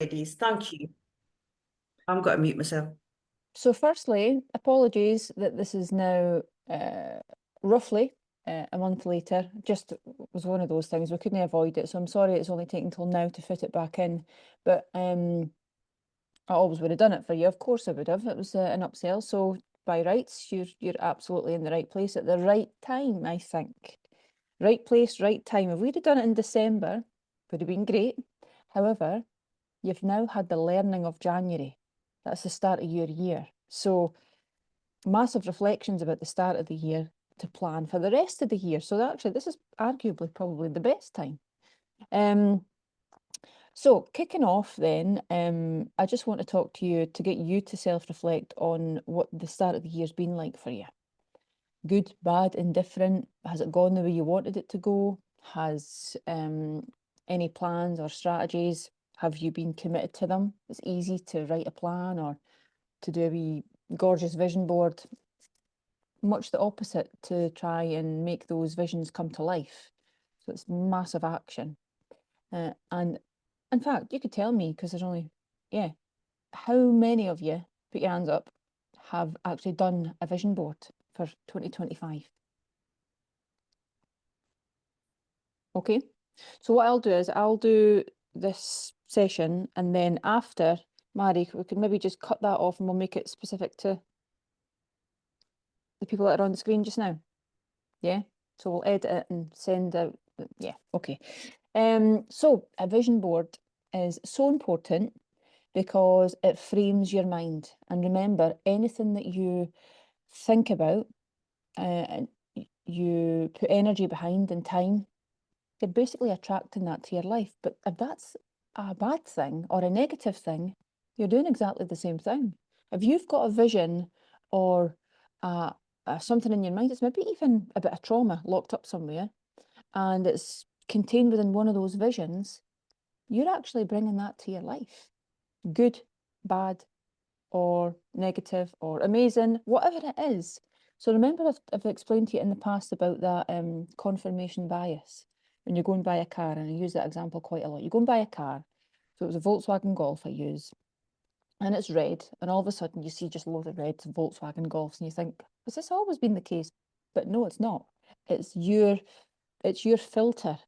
ladies. Thank you. I'm going to mute myself. So firstly, apologies that this is now roughly a month later. Just was one of those things, we couldn't avoid it. So I'm sorry it's only taken till now to fit it back in. But I always would have done it for you. Of course I would have. It was an upsell. So by rights, you're absolutely in the right place at the right time, I think. Right place, right time. If we'd have done it in December, would have been great. However, you've now had the learning of January. That's the start of your year. So massive reflections about the start of the year to plan for the rest of the year. So actually, this is arguably probably the best time. So kicking off then, I just want to talk to you to get you to self-reflect on what the start of the year's been like for you. Good, bad, indifferent? Has it gone the way you wanted it to go? Has any plans or strategies, have you been committed to them? It's easy to write a plan or to do a wee gorgeous vision board. Much the opposite, to try and make those visions come to life. So it's massive action. And in fact, you could tell me, because there's only, how many of you, put your hands up, have actually done a vision board for 2025? Okay, so what I'll do is I'll do this session, and then after, Mari, we could maybe just cut that off and we'll make it specific to the people that are on the screen just now. Yeah, so we'll edit it and send out, yeah, okay. So a vision board is so important because it frames your mind. And remember, anything that you think about and you put energy behind and time, you're basically attracting that to your life. But if that's a bad thing or a negative thing, you're doing exactly the same thing. If you've got a vision or something in your mind, it's maybe even a bit of trauma locked up somewhere, and it's contained within one of those visions, you're actually bringing that to your life. Good, bad, or negative, or amazing, whatever it is. So remember, I've explained to you in the past about that confirmation bias. When you're going to buy a car, and I use that example quite a lot. You go and buy a car. So it was a Volkswagen Golf I use, and it's red, and all of a sudden you see just loads of red Volkswagen Golfs, and you think, has this always been the case? But no, it's not. It's your filter,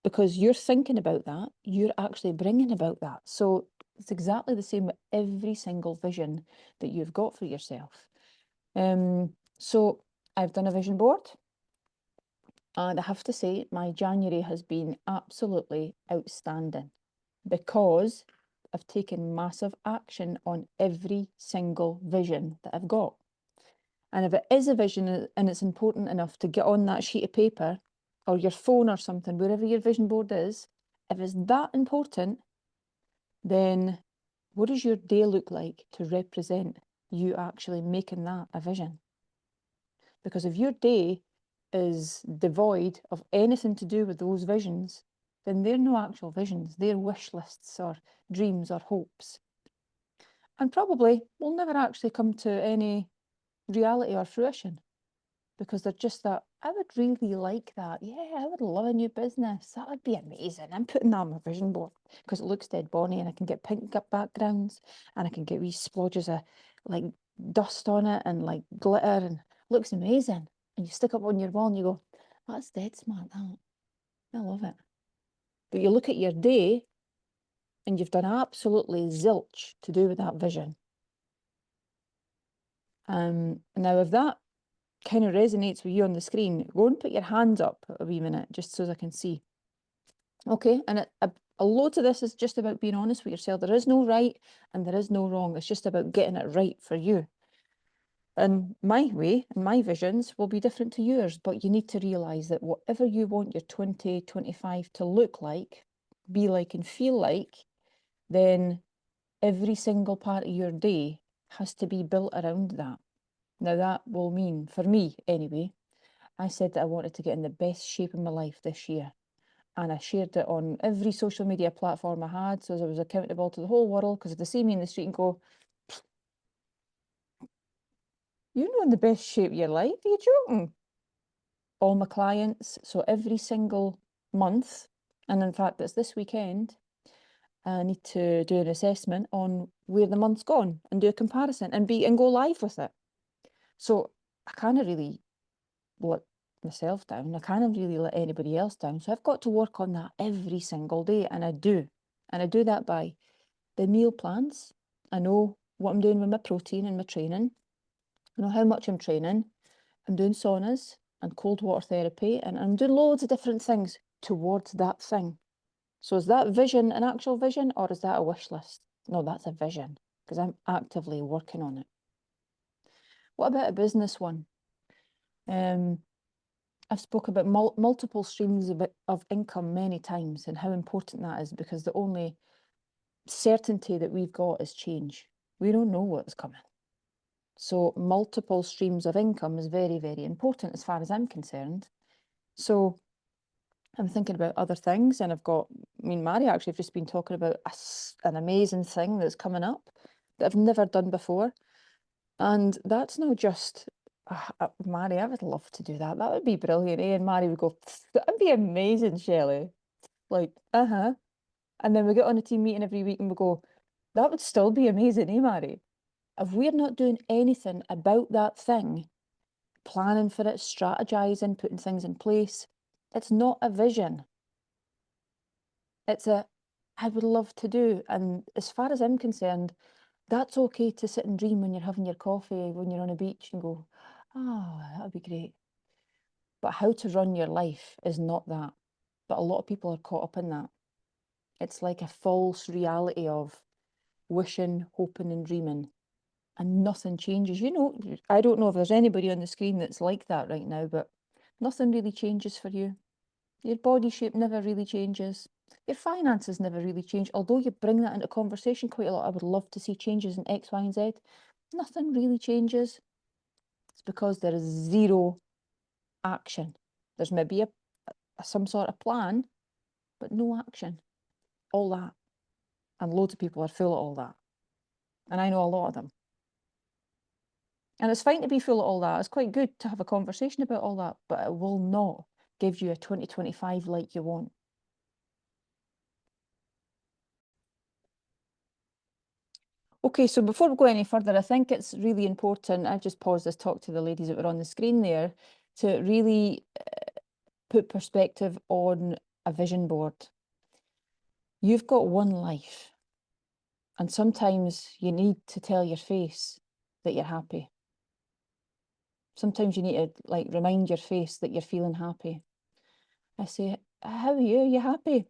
because you're thinking about that, you're actually bringing about that. So it's exactly the same with every single vision that you've got for yourself. So I've done a vision board, and I have to say my January has been absolutely outstanding because I've taken massive action on every single vision that I've got. And if it is a vision and it's important enough to get on that sheet of paper or your phone or something, wherever your vision board is, if it's that important, then what does your day look like to represent you actually making that a vision? Because if your day is devoid of anything to do with those visions, then they're no actual visions, they're wish lists or dreams or hopes. And probably will never actually come to any reality or fruition, because they're just that, I would really like that. Yeah, I would love a new business. That would be amazing. I'm putting that on my vision board because it looks dead bonny, and I can get pink backgrounds, and I can get wee splodges of like dust on it and like glitter, and it looks amazing. And you stick up on your wall and you go, that's dead smart, that. I love it. But you look at your day and you've done absolutely zilch to do with that vision. Now if that kind of resonates with you on the screen, go and put your hands up a wee minute just so I can see. Okay, and a lot of this is just about being honest with yourself. There is no right and there is no wrong. It's just about getting it right for you. And my way and my visions will be different to yours, but you need to realise that whatever you want your 2025 to look like, be like and feel like, then every single part of your day has to be built around that. Now that will mean, for me anyway, I said that I wanted to get in the best shape of my life this year. And I shared it on every social media platform I had, so as I was accountable to the whole world, because if they see me in the street and go, you're not in the best shape of your life, are you joking? All my clients, so every single month, and in fact it's this weekend, I need to do an assessment on where the month's gone and do a comparison and go live with it. So I can't really let myself down. I can't really let anybody else down. So I've got to work on that every single day, and I do. And I do that by the meal plans. I know what I'm doing with my protein and my training. I know how much I'm training. I'm doing saunas and cold water therapy, and I'm doing loads of different things towards that thing. So is that vision an actual vision, or is that a wish list? No, that's a vision, because I'm actively working on it. What about a business one? I've spoken about multiple streams of income many times and how important that is, because the only certainty that we've got is change. We don't know what's coming. So multiple streams of income is very, very important as far as I'm concerned. So I'm thinking about other things, and me and Mary actually have just been talking about an amazing thing that's coming up that I've never done before. And that's not just, Mary, I would love to do that. That would be brilliant, eh? And Mary would go, that'd be amazing, Shelley. Like, And then we get on a team meeting every week and we go, that would still be amazing, eh, Mary? If we're not doing anything about that thing, planning for it, strategizing, putting things in place, it's not a vision. It's I would love to do. And as far as I'm concerned, that's okay to sit and dream when you're having your coffee, when you're on a beach and go, oh, that would be great. But how to run your life is not that. But a lot of people are caught up in that. It's like a false reality of wishing, hoping and dreaming, and nothing changes. You know, I don't know if there's anybody on the screen that's like that right now, but nothing really changes for you. Your body shape never really changes. Your finances never really change. Although you bring that into conversation quite a lot, I would love to see changes in X, Y, and Z. Nothing really changes. It's because there is zero action. There's maybe some sort of plan, but no action. All that. And loads of people are full of all that. And I know a lot of them. And it's fine to be full of all that. It's quite good to have a conversation about all that, but it will not give you a 2025 like you want. Okay, so before we go any further, I think it's really important, I've just paused this talk to the ladies that were on the screen there, to really put perspective on a vision board. You've got one life, and sometimes you need to tell your face that you're happy. Sometimes you need to like remind your face that you're feeling happy. I say, how are you? Are you happy?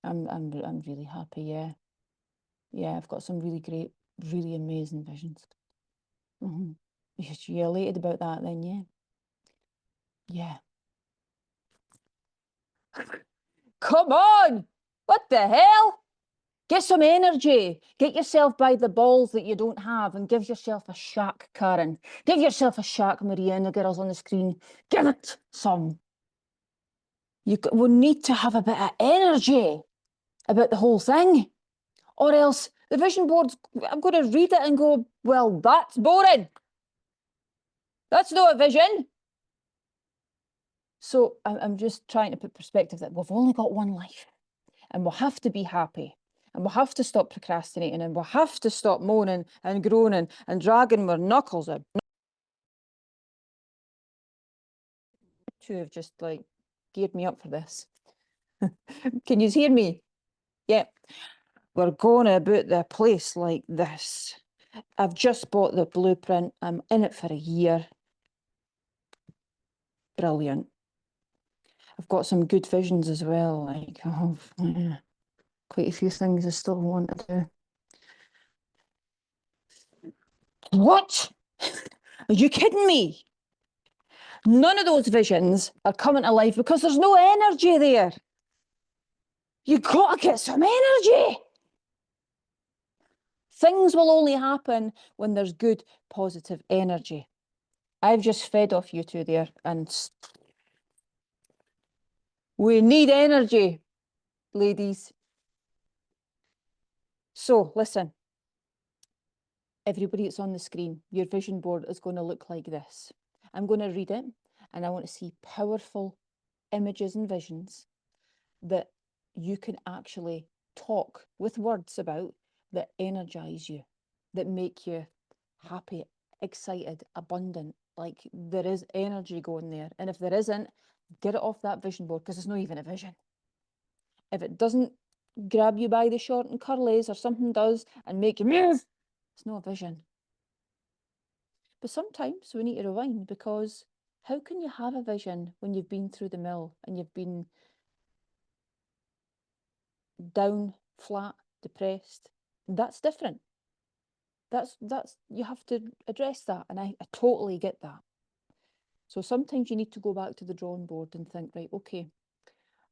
I'm really happy, yeah. Yeah, I've got some really great, really amazing visions. You're elated about that then, yeah? Yeah. Come on! What the hell? Get some energy. Get yourself by the balls that you don't have and give yourself a shack, Karen. Give yourself a shack, Maria, and the girls on the screen. Give it some. We need to have a bit of energy about the whole thing. Or else the vision board's, I'm going to read it and go, well, that's boring. That's not a vision. So I'm just trying to put perspective that we've only got one life and we'll have to be happy. And we'll have to stop procrastinating, and we'll have to stop moaning and groaning and dragging our knuckles out. Two have just like geared me up for this. Can you hear me? Yeah. We're going about the place like this. I've just bought the blueprint. I'm in it for a year. Brilliant. I've got some good visions as well. Like, oh, yeah. Quite a few things I still want to do. What? Are you kidding me? None of those visions are coming to life because there's no energy there. You got to get some energy. Things will only happen when there's good, positive energy. I've just fed off you two there, and we need energy, ladies. So listen, everybody that's on the screen, your vision board is going to look like this. I'm going to read it, and I want to see powerful images and visions that you can actually talk with words about that energize you, that make you happy, excited, abundant. Like there is energy going there. And if there isn't, get it off that vision board because it's not even a vision. If it doesn't grab you by the short and curlies or something does and make you move, it's not a vision. But sometimes we need to rewind because how can you have a vision when you've been through the mill and you've been down, flat, depressed? That's different. That's you have to address that, and I totally get that. So sometimes you need to go back to the drawing board and think, right, okay,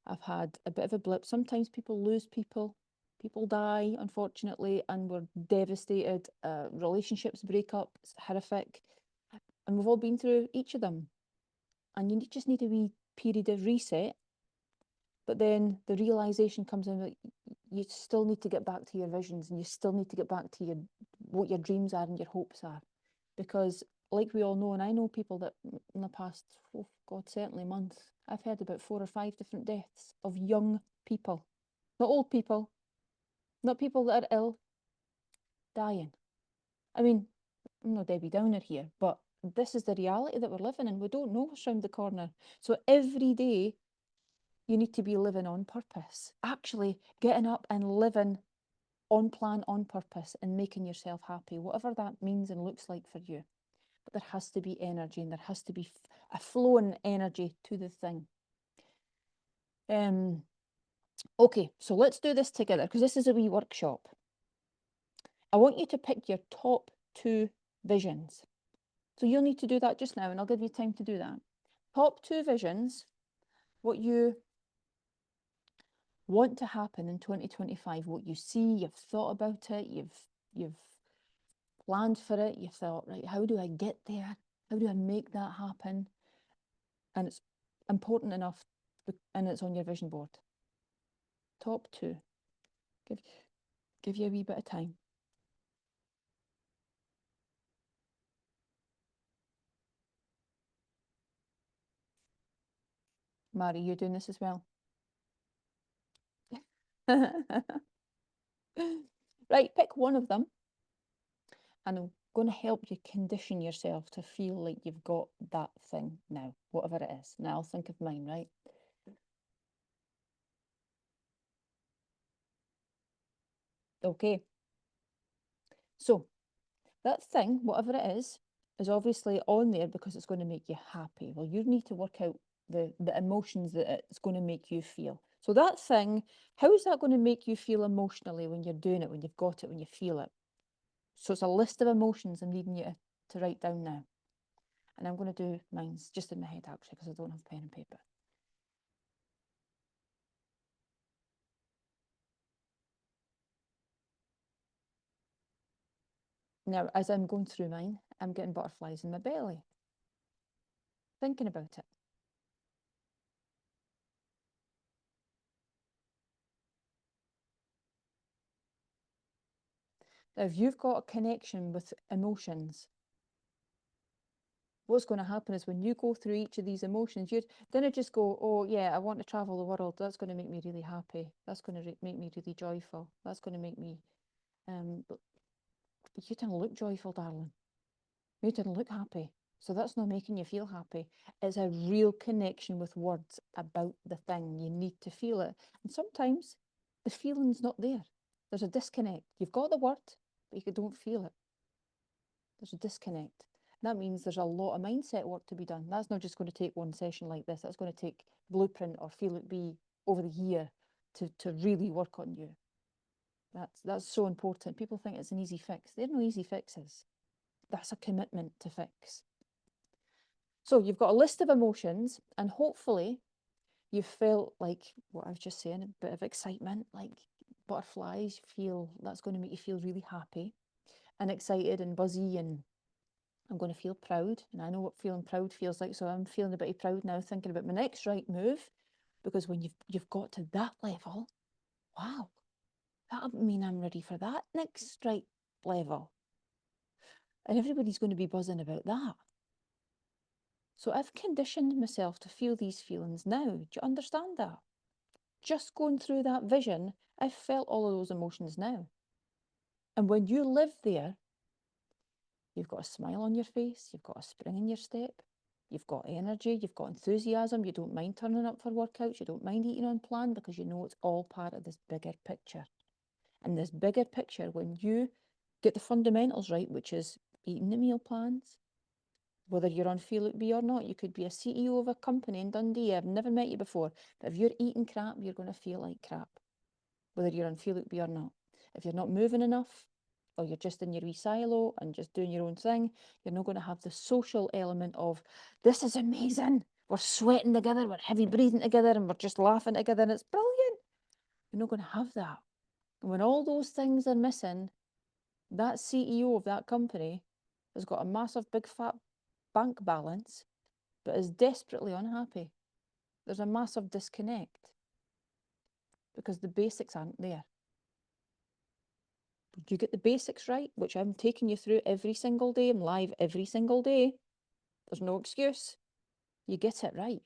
I've had a bit of a blip. Sometimes people lose people, people die, unfortunately, and we're devastated. Relationships break up, it's horrific. And we've all been through each of them. And you just need a wee period of reset. But then the realization comes in that you still need to get back to your visions and you still need to get back to what your dreams are and your hopes are. Because like we all know, and I know people that in the past, oh God, certainly months, I've heard about 4 or 5 different deaths of young people, not old people, not people that are ill, dying. I mean, I'm not Debbie Downer here, but this is the reality that we're living in. We don't know what's around the corner. So every day you need to be living on purpose, actually getting up and living on plan, on purpose, and making yourself happy, whatever that means and looks like for you. But there has to be energy and there has to be a flowing energy to the thing. Okay, so let's do this together because this is a wee workshop. I want you to pick your top 2 visions. So you'll need to do that just now and I'll give you time to do that. Top 2 visions, what you want to happen in 2025, what you see, you've thought about it, you've planned for it, you've thought, right, how do I get there? How do I make that happen? And it's important enough and it's on your vision board. Top 2. Give you a wee bit of time. Mary, you're doing this as well. Right, pick one of them. And I'm going to help you condition yourself to feel like you've got that thing now, whatever it is. Now I'll think of mine, right? Okay. So that thing, whatever it is obviously on there because it's going to make you happy. Well, you need to work out the emotions that it's going to make you feel. So that thing, how is that going to make you feel emotionally when you're doing it, when you've got it, when you feel it? So it's a list of emotions I'm needing you to write down now. And I'm going to do mine's just in my head actually because I don't have pen and paper. Now, as I'm going through mine, I'm getting butterflies in my belly, thinking about it. Now, if you've got a connection with emotions, what's going to happen is when you go through each of these emotions, you're going to just go, oh, yeah, I want to travel the world. That's going to make me really happy. That's going to make me really joyful. That's going to make me, but you didn't look joyful, darling. You didn't look happy. So that's not making you feel happy. It's a real connection with words about the thing. You need to feel it. And sometimes the feeling's not there. There's a disconnect. You've got the word, but you don't feel it. There's a disconnect. That means there's a lot of mindset work to be done. That's not just going to take one session like this. That's going to take blueprint or feel it be over the year to really work on you. That's so important. People think it's an easy fix. There are no easy fixes. That's a commitment to fix. So you've got a list of emotions and hopefully you felt like what I was just saying, a bit of excitement, like butterflies, feel that's going to make you feel really happy and excited and buzzy, and I'm going to feel proud. And I know what feeling proud feels like. So I'm feeling a bit proud now, thinking about my next right move, because when you've got to that level, wow, that'll mean I'm ready for that next right level. And everybody's going to be buzzing about that. So I've conditioned myself to feel these feelings now. Do you understand that? just going through that vision, I felt all of those emotions now. And when you live there, you've got a smile on your face, you've got a spring in your step, you've got energy, you've got enthusiasm, you don't mind turning up for workouts, you don't mind eating on plan because you know it's all part of this bigger picture. And this bigger picture, when you get the fundamentals right, which is eating the meal plans, whether you're on Feel It Be or not, you could be a CEO of a company in Dundee, I've never met you before, but if you're eating crap, you're going to feel like crap, whether you're on Feel It Be or not. If you're not moving enough, or you're just in your wee silo and just doing your own thing, you're not going to have the social element of, this is amazing, we're sweating together, we're heavy breathing together, and we're just laughing together, and it's brilliant. You're not going to have that. And when all those things are missing, that CEO of that company has got a massive, big, fat bank balance, but is desperately unhappy. There's a massive disconnect because the basics aren't there. You get the basics right, which I'm taking you through every single day. I'm live every single day. There's no excuse. You get it right.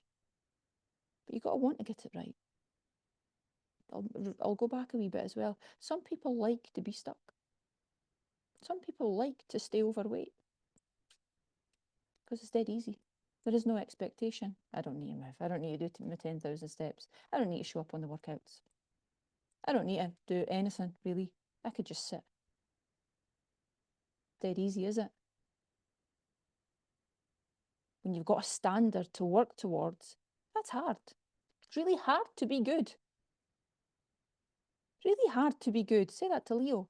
But you got to want to get it right. I'll go back a wee bit as well. Some people like to be stuck. Some people like to stay overweight because it's dead easy. There is no expectation. I don't need to move. I don't need to do my 10,000 steps. I don't need to show up on the workouts. I don't need to do anything, really. I could just sit. Dead easy, is it? When you've got a standard to work towards, that's hard. It's really hard to be good. Really hard to be good. Say that to Leo.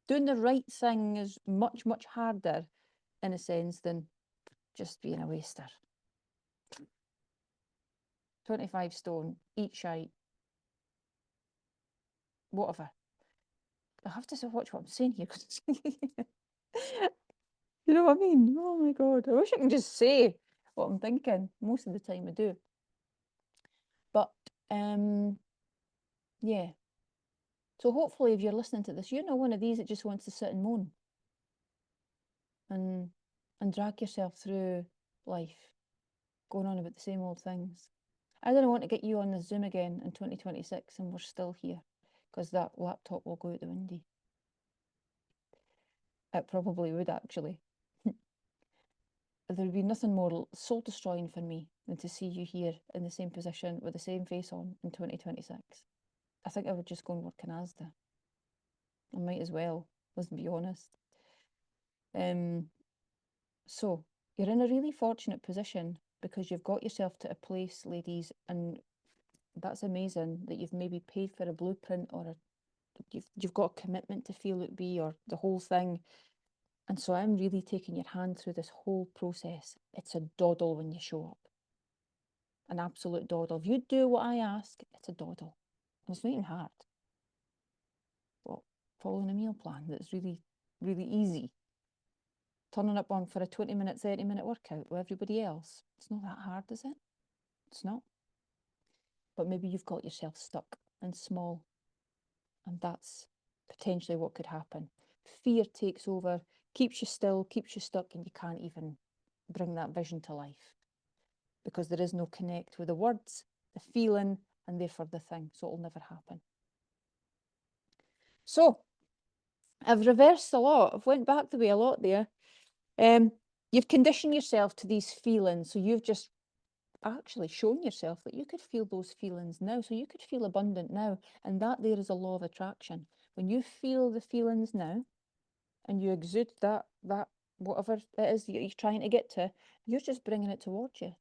Doing the right thing is much, much harder, in a sense, than just being a waster. 25 stone, eat shite, whatever. I have to watch what I'm saying here. You know what I mean? Oh my God. I wish I could just say what I'm thinking. Most of the time I do. But, yeah. So hopefully if you're listening to this, you're not one of these that just wants to sit and moan and drag yourself through life, going on about the same old things. I don't want to get you on the Zoom again in 2026 and we're still here, because that laptop will go out the window. It probably would, actually. There would be nothing more soul destroying for me than to see you here in the same position with the same face on in 2026. I think I would just go and work in Asda. I might as well, let's be honest. So you're in a really fortunate position because you've got yourself to a place, ladies, and that's amazing that you've maybe paid for a blueprint or you've got a commitment to Feel It Be or the whole thing. And so I'm really taking your hand through this whole process. It's a doddle when you show up. An absolute doddle. If you do what I ask, it's a doddle. And it's not even hard. Well, following a meal plan that's really, really easy. Turning up on for a 20-minute, 30-minute workout with everybody else. It's not that hard, is it? It's not. But maybe you've got yourself stuck and small. And that's potentially what could happen. Fear takes over, keeps you still, keeps you stuck, and you can't even bring that vision to life because there is no connect with the words, the feeling, and therefore the thing. So it'll never happen. So I've reversed a lot. I've went back the way a lot there. You've conditioned yourself to these feelings. So you've just actually shown yourself that you could feel those feelings now. So you could feel abundant now. And that there is a law of attraction. When you feel the feelings now and you exude that whatever it is that you're trying to get to, you're just bringing it towards you.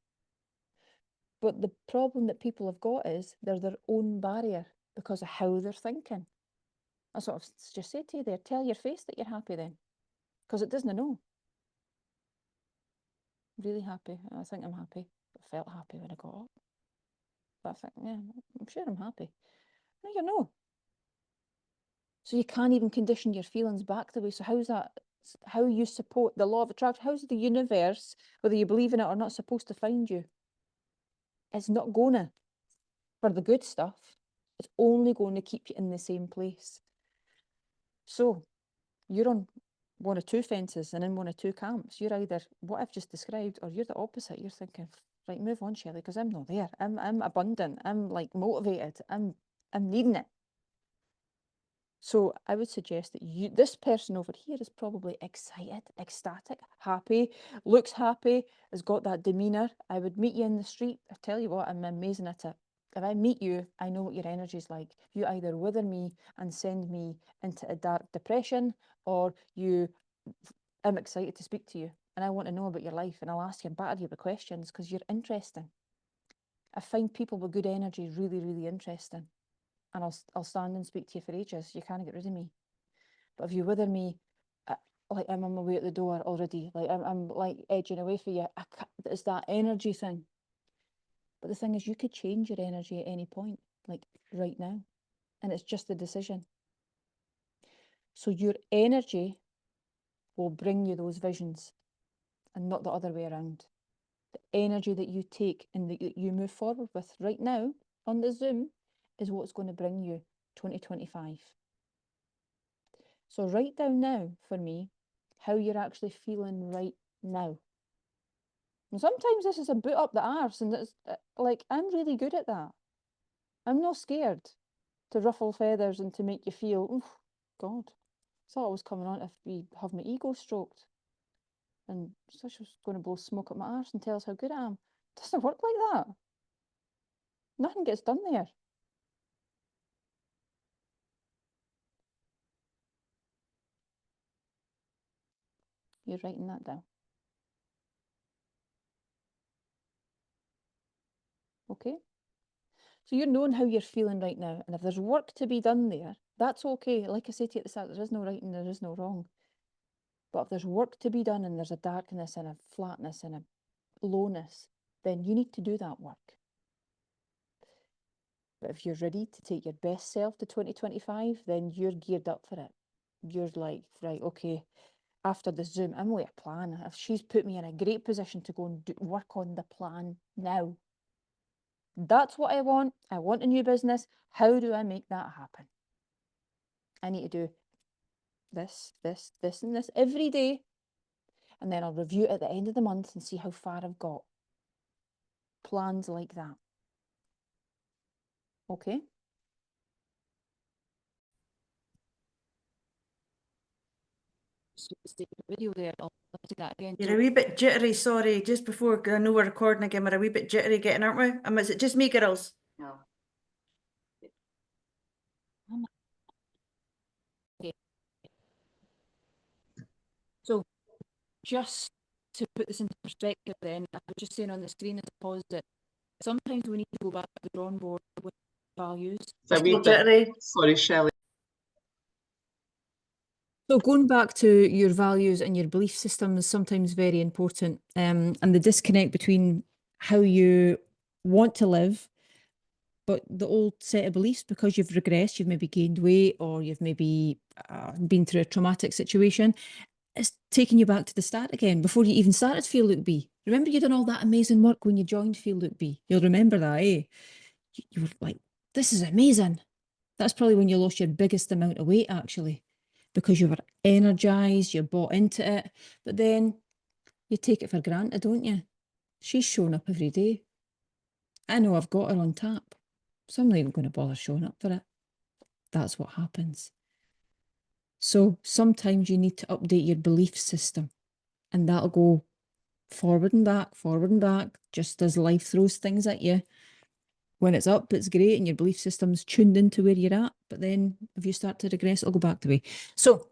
But the problem that people have got is they're their own barrier because of how they're thinking. I sort of just say to you there, tell your face that you're happy then, because it doesn't know. Really happy. I think I'm happy. I felt happy when I got up. But I think, yeah, I'm sure I'm happy. No, you're not. So you can't even condition your feelings back the way. So how's that? How you support the law of attraction? How's the universe, whether you believe in it or not, supposed to find you? It's not gonna for the good stuff. It's only going to keep you in the same place. So you're on one of two fences and in one of two camps. You're either what I've just described, or you're the opposite. You're thinking, right, move on, Shelley, because I'm not there. I'm abundant. I'm like motivated. I'm I'm needing it. So I would suggest that this person over here is probably excited, ecstatic, happy, looks happy, has got that demeanour. I would meet you in the street. I tell you what, I'm amazing at it. If I meet you, I know what your energy is like. You either wither me and send me into a dark depression, or I'm excited to speak to you and I want to know about your life, and I'll ask you and batter you with questions because you're interesting. I find people with good energy really, really interesting. And I'll stand and speak to you for ages. You can't get rid of me. But if you wither me, like I'm on my way out the door already, like I'm like edging away for you, it's that energy thing. But the thing is, you could change your energy at any point, like right now. And it's just a decision. So your energy will bring you those visions and not the other way around. The energy that you take and that you move forward with right now on the Zoom is what's going to bring you 2025. So write down now for me how you're actually feeling right now. And sometimes this is a boot up the arse, and it's like, I'm really good at that. I'm not scared to ruffle feathers and to make you feel, oh God, I thought I was coming on to have my ego stroked. And such was going to blow smoke up my arse and tell us how good I am. It doesn't work like that. Nothing gets done there. You're writing that down. Okay? So you're knowing how you're feeling right now. And if there's work to be done there, that's okay. Like I said to you at the start, there is no right and there is no wrong. But if there's work to be done and there's a darkness and a flatness and a lowness, then you need to do that work. But if you're ready to take your best self to 2025, then you're geared up for it. You're like, right, okay, after the Zoom, I'm with a plan. If she's put me in a great position to go and work on the plan now. That's what I want. I want a new business. How do I make that happen? I need to do this, this, this, and this every day. And then I'll review it at the end of the month and see how far I've got. Plans like that. Okay? Video there. I'll do that again. You're a wee bit jittery, sorry, just before, I know we're recording again, we're a wee bit jittery getting, aren't we? Is it just me, girls? No. Okay. So just to put this into perspective then, I was just saying on the screen as a pause that sometimes we need to go back to the drawing board with values. It's a wee Still bit, jittery. sorry, Shelley. So going back to your values and your belief system is sometimes very important. And the disconnect between how you want to live, but the old set of beliefs, because you've regressed, you've maybe gained weight, or you've maybe been through a traumatic situation, it's taking you back to the start again before you even started Feel Look Be. Remember, you done all that amazing work when you joined Feel Look Be. You'll remember that, eh? You were like, this is amazing. That's probably when you lost your biggest amount of weight, actually, because you were energized, you bought into it. But then you take it for granted, don't you? She's showing up every day. I know I've got her on tap, so I'm not even going to bother showing up for it. That's what happens. So sometimes you need to update your belief system, and that'll go forward and back, just as life throws things at you. When it's up, it's great, and your belief system's tuned into where you're at. But then if you start to regress, it'll go back the way. So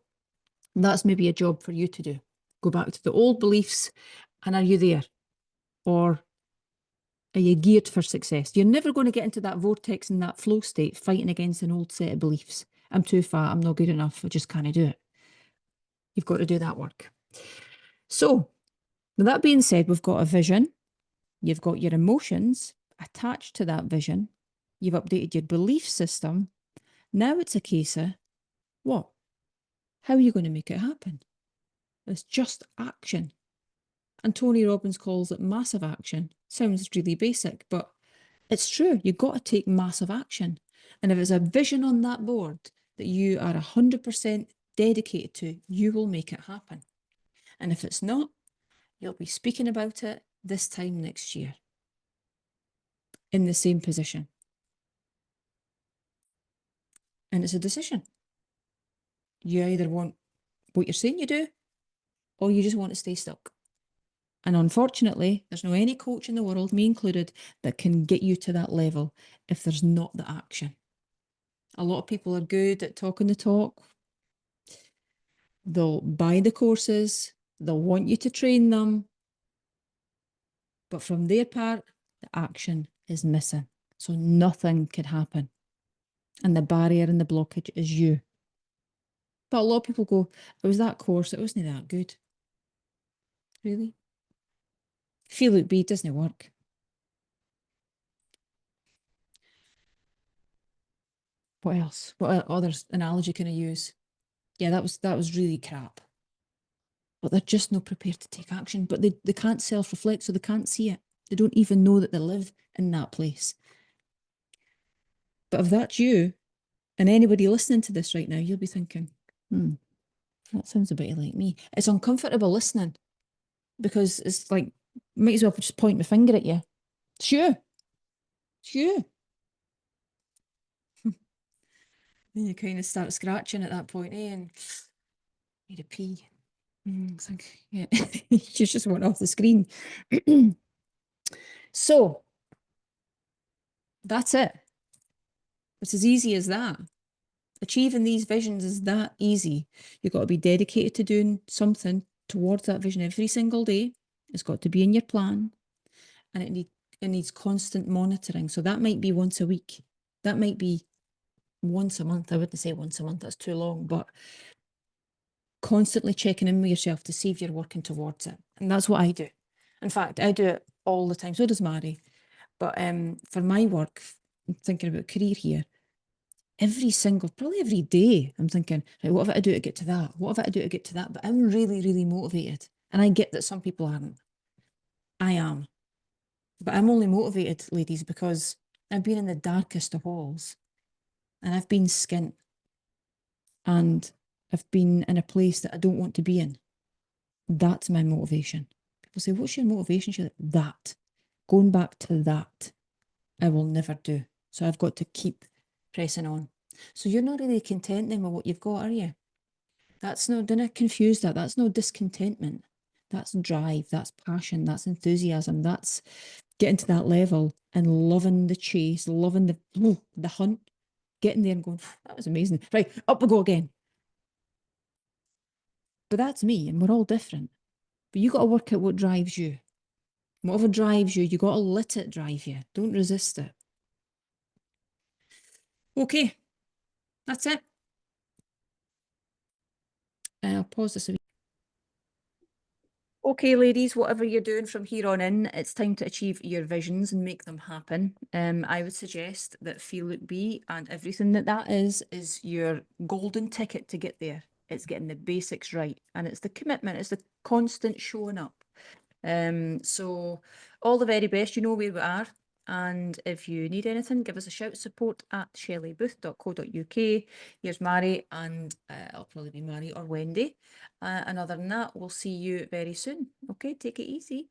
that's maybe a job for you to do. Go back to the old beliefs, and are you there? Or are you geared for success? You're never going to get into that vortex and that flow state fighting against an old set of beliefs. I'm too fat, I'm not good enough, I just can't do it. You've got to do that work. So, with that being said, we've got a vision, you've got your emotions attached to that vision, you've updated your belief system. Now it's a case of what? How are you going to make it happen? It's just action. And Tony Robbins calls it massive action. Sounds really basic, but it's true. You've got to take massive action. And if it's a vision on that board that you are 100% dedicated to, you will make it happen. And if it's not, you'll be speaking about it this time next year in the same position. And it's a decision. You either want what you're saying you do, or you just want to stay stuck. And unfortunately, there's no any coach in the world, me included, that can get you to that level if there's not the action. A lot of people are good at talking the talk. They'll buy the courses, they'll want you to train them. But from their part, the action is missing. So nothing could happen. And the barrier and the blockage is you. But a lot of people go, it was that course, it wasn't that good. Really? Feel Look Be doesn't work. What else? What other analogy can I use? Yeah, that was really crap. But they're just not prepared to take action. But they can't self-reflect, so they can't see it. They don't even know that they live in that place. But if that's you, and anybody listening to this right now, you'll be thinking, that sounds a bit like me. It's uncomfortable listening because it's like, might as well just point my finger at you. It's you. It's you. Then you kind of start scratching at that point, eh? And need a pee. It's like, yeah, you just want off the screen. So that's it. It's as easy as that. Achieving these visions is that easy. You've got to be dedicated to doing something towards that vision every single day. It's got to be in your plan, and it needs constant monitoring. So that might be once a week. That might be once a month. I wouldn't say once a month, that's too long, but constantly checking in with yourself to see if you're working towards it. And that's what I do. In fact, I do it all the time. So does Mary. But for my work, I'm thinking about career here, probably every day, I'm thinking, right, what have I to do to get to that? What have I to do to get to that? But I'm really, really motivated. And I get that some people aren't. I am. But I'm only motivated, ladies, because I've been in the darkest of holes and I've been skint and I've been in a place that I don't want to be in. That's my motivation. People say, what's your motivation? She's like, that. Going back to that, I will never do. So I've got to keep pressing on. So you're not really content then with what you've got, are you? That's no, don't confuse that. That's no discontentment. That's drive, that's passion, that's enthusiasm, that's getting to that level and loving the chase, loving the hunt, getting there and going, that was amazing. Right, up we go again. But that's me, and we're all different. But you got to work out what drives you. Whatever drives you, you got to let it drive you. Don't resist it. Okay, that's it. I'll pause this a wee. Okay, ladies, whatever you're doing from here on in, it's time to achieve your visions and make them happen. I would suggest that Feel Look Be and everything that is your golden ticket to get there. It's getting the basics right, and it's the commitment, it's the constant showing up. So all the very best, you know where we are. And if you need anything, give us a shout. Support at shelleybooth.co.uk. Here's Mary, and it'll probably be Mary or Wendy. And other than that, we'll see you very soon. Okay, take it easy.